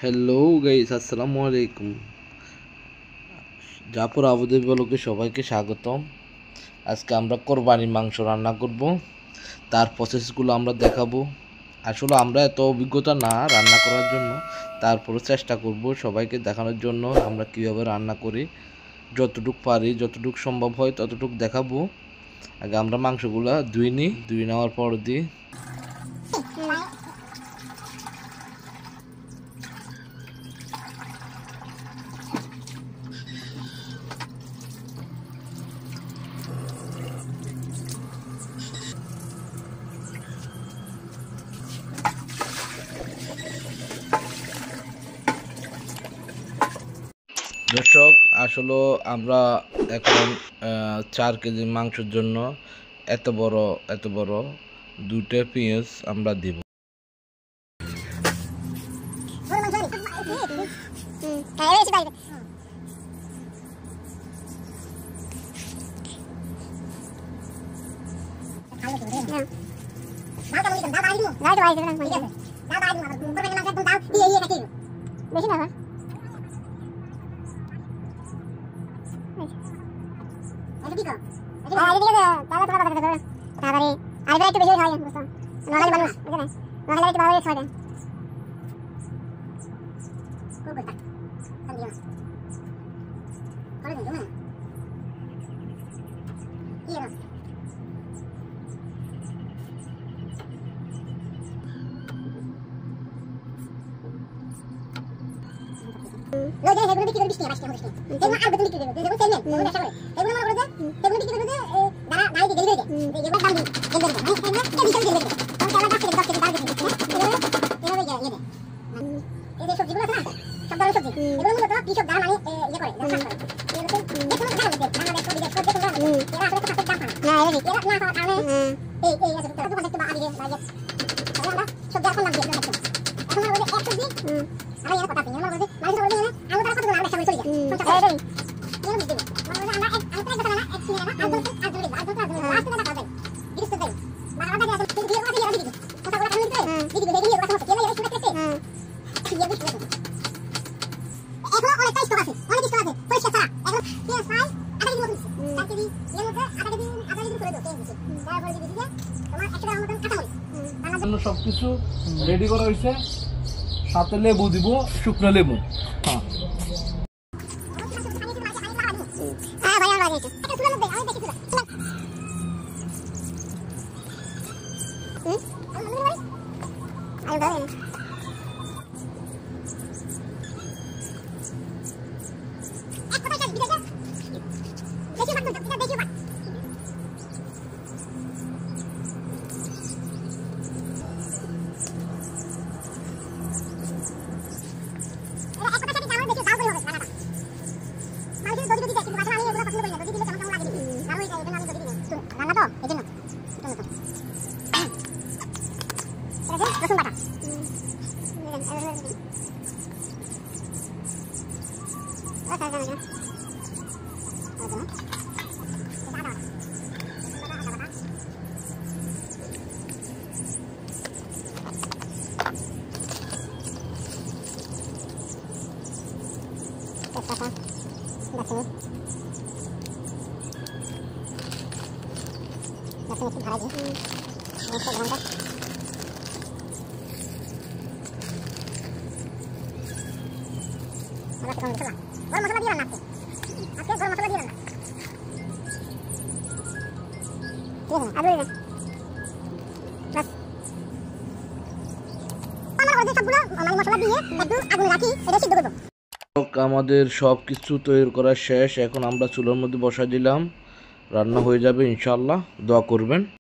Hello guys, আসসালামু আলাইকুম। জাফর আবুদের ব্লগে সবাইকে স্বাগতম। আজকে আমরা কোরবানির মাংস রান্না করব, তার প্রসেসগুলো আমরা দেখাবো। আসলে আমরা এত অভিজ্ঞতা না রান্না করার জন্য, তারপরে চেষ্টা করব সবাইকে দেখানোর জন্য আমরা কীভাবে রান্না করি। যতটুকু পারি, যতটুকু সম্ভব হয় ততটুকু দেখাবো। আগে আমরা মাংসগুলো ধুয়ে নেওয়ার পর দিই। দর্শক, আসলে আমরা এখন 4 কেজি মাংসের জন্য এত বড় 2টা পেঁয়াজ আমরা দিব। lo deve secondo me bistia bastia bistia devo algo di chiedere devo tenere devo lasciare devo non guardare devo di chiedere dai di delivery devo dammi delivery che dice delivery perché alla parte del doctor di dare devo vedere e adesso di cosa sta dando così devo non guardare di dare mani ya করে devo fare devo non dare de dare de de de era ascolta fatto tampa no vedi era na fa ane adesso tutto fatto ba adige dai allora so da con la via এখন আমাদের 100 দিন আমরা এর কথা বলি আমরা বলি মানে বলি না আমরা তার কথা বলি আমরা সবাই চলে যাই কোনটা এই এই এর মধ্যে আমরা আমরা এক কথা না এক সিনে না আদর লাস্ট কথা কথা দিস তো দেই বাবা দাদা আছে দিয়ে কথা ইয়ারা দিদি কথা বলা কানে দিদি দিদি দিদি কথা বলা ইয়ারা শুনে কেছে ইয়া বুঝতে এখন অনেক টাইস আছে পয়সা ছাড়া এখন কি ফাই আটা দিদি মত তাকে দি এর মধ্যে আটা দিদি করে দাও কেন দিছে তারপরে দিদি দিয়া তোমার একটা মতন কাটা মরি সবকিছু রেডি করা হয়েছে, সাথে লেবু দিব, শুকনো লেবু। হ্যাঁ আমাদের সব কিছু তৈরি করা শেষ। এখন আমরা চুলার মধ্যে বসা দিলাম, রান্না হয়ে যাবে ইনশাআল্লাহ। দোয়া করবেন।